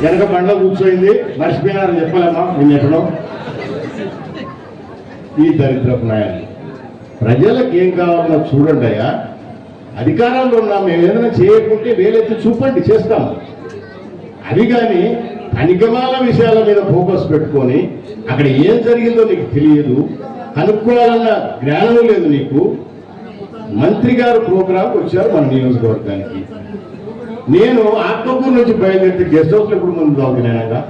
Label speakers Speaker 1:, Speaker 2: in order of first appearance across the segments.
Speaker 1: వెనక బండ్లో కూర్చోయింది, మర్చిపోయినారని చెప్పలేమా నేను ఎక్కడో. ఈ దరిద్రపు నాయాలు ప్రజలకు ఏం కావాలన్నా చూడండి అయ్యా. అధికారంలో ఉన్నాం, మేము ఏదైనా చేయకుంటే వేలెత్తి చూపండి, చేస్తాము. అది కానీ అనిగమాల విషయాల మీద ఫోకస్ పెట్టుకొని అక్కడ ఏం జరిగిందో నీకు తెలియదు, కనుక్కోవాలన్న జ్ఞానం లేదు నీకు. మంత్రి గారు ప్రోగ్రాం వచ్చారు మన నియోజకవర్గానికి. నేను ఆత్మకూరు నుంచి బయలుదేరితే గెస్ట్ హౌస్లో ఎప్పుడు ముందు తాగుతున్నానుగా.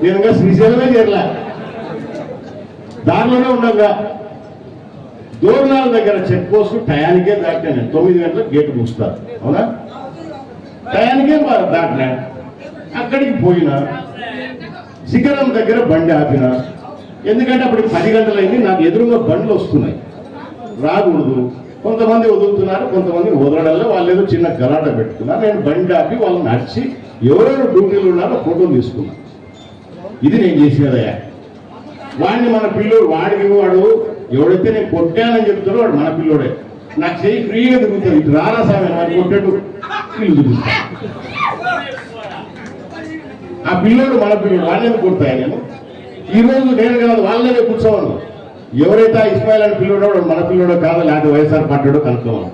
Speaker 1: నేను శ్రీశైలమే చేరలే, దారిలోనే ఉండగా దూరణాల దగ్గర చెక్ పోస్ట్ టయానికే దాటాను. 9 గంటలకు గేటు మూస్తారు, అవునా? టయానికే దాటినా. అక్కడికి పోయినా శిఖరం దగ్గర బండి ఆపిన. ఎందుకంటే అప్పటికి 10 గంటలైంది. నాకు ఎదురుగా బండ్లు వస్తున్నాయి, రాకూడదు. కొంతమంది వదులుతున్నారు, కొంతమంది వదలడంలో వాళ్ళు ఏదో చిన్న గలాట పెట్టుకున్నారు. నేను బండి ఆపి వాళ్ళని నడిచి ఎవరెవరు డ్యూటీలు ఉన్నారో ఫోటోలు తీసుకున్నాను. ఇది నేను చేసినదయ్యా. వాడిని మన పిల్లోడు, వాడికి వాడు ఎవడైతే నేను కొట్టానని చెప్తాడో వాడు మన పిల్లోడే. నాకు చెయ్యి ఫ్రీగా తిరుగుతుంది, ఇటు రారా సామె వాడు కొట్టాడు పిల్లు తిరుగుతా. ఆ పిల్లోడు మన పిల్లోడు, వాళ్ళని కొడతాయి. నేను ఈరోజు నేను కాదు వాళ్ళనే కూర్చోవాలి. ఎవరైతే ఆ ఇస్మాయిల్ అని పిల్లోడో మన పిల్లోడో కాదు, లేకపోతే వైఎస్ఆర్ పార్టీడో కనుక్కోవాలి.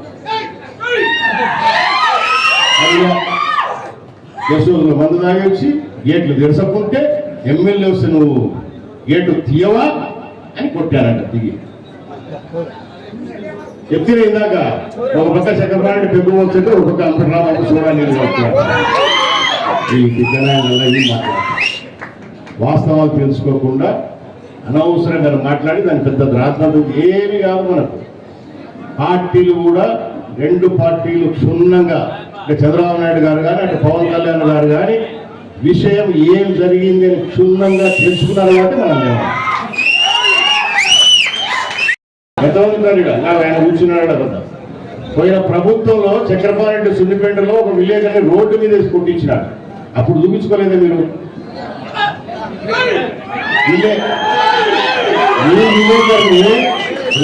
Speaker 1: యశోదులో మందు తాగి వచ్చి గేట్లు తెరసకుంటే ఎమ్మెల్యే వస్తే నువ్వు గేటు తీయవా అని కొట్టారంట. దిగి ఎత్తిన ఇందాక ఒక పక్క చక్రపాణి పెగ్గు వచ్చేట్టు ఒక పక్క అంబటరాబాబు చూడాలి. వాస్తవాలు తెలుసుకోకుండా అనవసరంగా మాట్లాడి దాని పెద్ద రాజధాని ఏమి కాదు మనకు. పార్టీలు కూడా 2 పార్టీలు క్షుణ్ణంగా, అంటే చంద్రబాబు నాయుడు గారు కానీ అటు పవన్ కళ్యాణ్ గారు కానీ విషయం ఏం జరిగింది అని క్షుణ్ణంగా తెలుసుకున్నారు కాబట్టి మనం గతంలో ఆయన కూర్చున్నాడు కదా. పోయిన ప్రభుత్వంలో చక్రపాణి సున్నిపేటలో ఒక విలేజ్ అని రోడ్డు మీద వేసి కొట్టించినాడు. అప్పుడు చూపించుకోలేదే మీరు?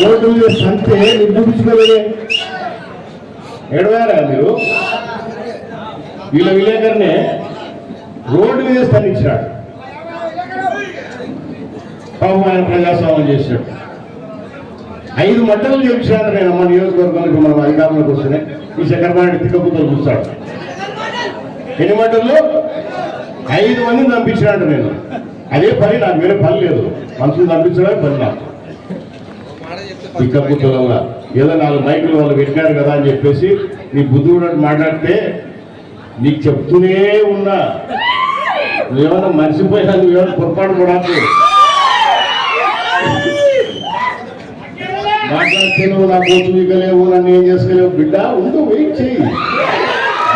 Speaker 1: రోడ్డు మీద సంతే మీరు చూపించుకోలేదే? ఏడవారా మీరు? వీళ్ళ విలేకరునే రోడ్డు మీద స్పందించాడు. పాపం ఆయన ప్రజాస్వామ్యం చేశాడు. 5 మంటలు గెలిచాడు. నేను అమ్మ నియోజకవర్గానికి మనం అధికారంలోకి వస్తేనే ఈ చక్రపాణి తిక్కపుతలు చూస్తాడు. ఎన్ని మంటల్లో 5 మందిని పంపించాడు. నేను అదే పని, నాకు వేరే పని లేదు. మనుషులు పంపించడమే పని నాకు. తిక్కపుతల వల్ల ఏదో 4 మైకులు వాళ్ళు పెట్టారు కదా అని చెప్పేసి నీ బుద్ధి కూడా మాట్లాడితే నీకు చెప్తూనే ఉన్నా. నువ్వేమన్నా మర్చిపోయినా, నువ్వేమన్నా పొరపాటు పడాలి. మాట్లాడితే నువ్వు నా కోచు వీకలేవు, నన్ను ఏం చేసుకోలేవు. బిడ్డ ఉండు, వెయిట్ చేయి.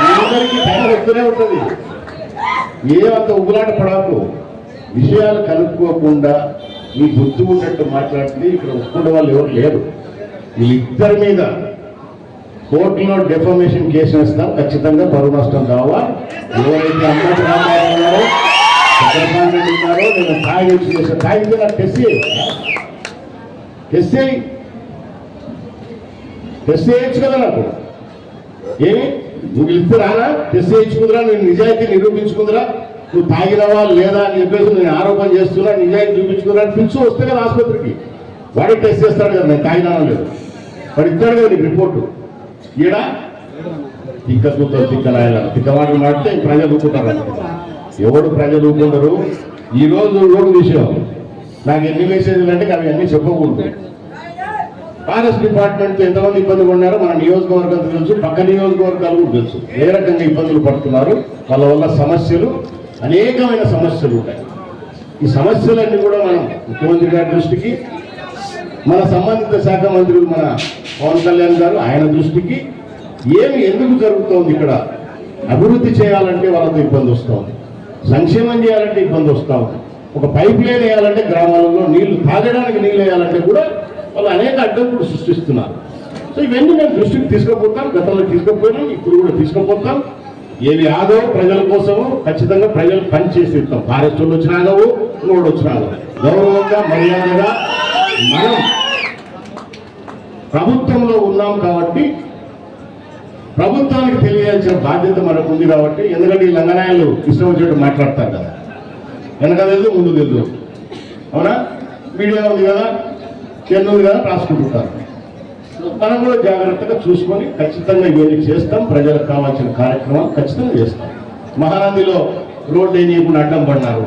Speaker 1: అందరికీ టైం వస్తూనే ఉంటుంది. ఏమంత ఉగులాట పడాకు. విషయాలు కనుక్కోకుండా నీ బుద్ధి ఉన్నట్టు మాట్లాడితే ఇక్కడ ఒప్పుకునే వాళ్ళు ఎవరు లేరు. వీళ్ళిద్దరి మీద కోర్టులో డెఫమేషన్ కేసు వేస్తాం. ఖచ్చితంగా పరువు నష్టం కావాలి. ఎవరైతే అమ్మటి రామారావు ఉన్నారో, చంద్రబాబు నాయుడు ఉన్నారో, నేను తాగి చేసే తాగితే నాకు టెస్ట్ చేయొచ్చు కదా. నాకు ఏమి నువ్వు ఇస్తే రానా? టెస్ట్ చేయించుకుందిరా, నేను నిజాయితీ నిరూపించుకుందిరా, నువ్వు తాగినవా లేదా అని చెప్పేసి నేను ఆరోపణ చేస్తున్నా, నిజాయితీ చూపించుకున్నా పిలుచు వస్తే కదా ఆసుపత్రికి. వాడే టెస్ట్ చేస్తాడు కదా నేను తాగినా లేదు. వాడు ఇస్తాడు కదా నీకు రిపోర్టు. ఈడ తిక్క కూతురు తిక్కలాయల తిక్కవాళ్ళు మాడితే ప్రజలు ఊపుకుంటారు. ఎవడు ప్రజలు ఊపుకుంటారు? ఈరోజు రోడ్డు విషయం నాకు ఎన్ని మెసేజ్లు అంటే అవి అన్నీ చెప్పకూడదు. ఫారెస్ట్ డిపార్ట్మెంట్ ఎంతమంది ఇబ్బందులు ఉన్నారో మన నియోజకవర్గం తెలుసు, పక్క నియోజకవర్గాలు కూడా తెలుసు. ఏ రకంగా ఇబ్బందులు పడుతున్నారు, వాళ్ళ వల్ల సమస్యలు, అనేకమైన సమస్యలు ఉంటాయి. ఈ సమస్యలన్నీ కూడా మనం ముఖ్యమంత్రి గారి దృష్టికి, మన సంబంధిత శాఖ మంత్రులు మన పవన్ కళ్యాణ్ గారు ఆయన దృష్టికి, ఏమి ఎందుకు జరుగుతోంది ఇక్కడ, అభివృద్ధి చేయాలంటే వాళ్ళతో ఇబ్బంది వస్తుంది, సంక్షేమం చేయాలంటే ఇబ్బంది వస్తూ ఉంది, ఒక పైప్ లైన్ వేయాలంటే గ్రామాలలో నీళ్లు తాగడానికి నీళ్ళు వేయాలంటే కూడా వాళ్ళు అనేక అడ్డంకులు సృష్టిస్తున్నారు. సో ఇవన్నీ మేము దృష్టికి తీసుకుపోతాం, గతంలో తీసుకుపోయినాం, ఇప్పుడు కూడా తీసుకుపోతాం. ఏవి ఆదో ప్రజల కోసము ఖచ్చితంగా ప్రజలు పని చేసి ఇస్తాం. ఫారెస్ట్ వాళ్ళు వచ్చినాగవు, రోడ్డు వచ్చినాగవు. గౌరవంగా మర్యాదగా మనం ప్రభుత్వంలో ఉన్నాం కాబట్టి ప్రభుత్వానికి తెలియాలి. తెలియజేసిన బాధ్యత మనకు ఉంది కాబట్టి, ఎందుకంటే ఈ లంగనాయాలు ఇష్టం వచ్చేట్టు మాట్లాడతారు కదా, వెనక తెలుసు ముందు తెలుసు, అవునా? మీడియా ఉంది కదా, చెన్ను ఉంది కదా, రాసుకుంటుంటారు. మనం కూడా జాగ్రత్తగా చూసుకొని ఖచ్చితంగా ఇవన్నీ చేస్తాం. ప్రజలకు కావాల్సిన కార్యక్రమం ఖచ్చితంగా చేస్తాం. మహానందిలో రోడ్డు వేయకుండా అడ్డం పడినారు.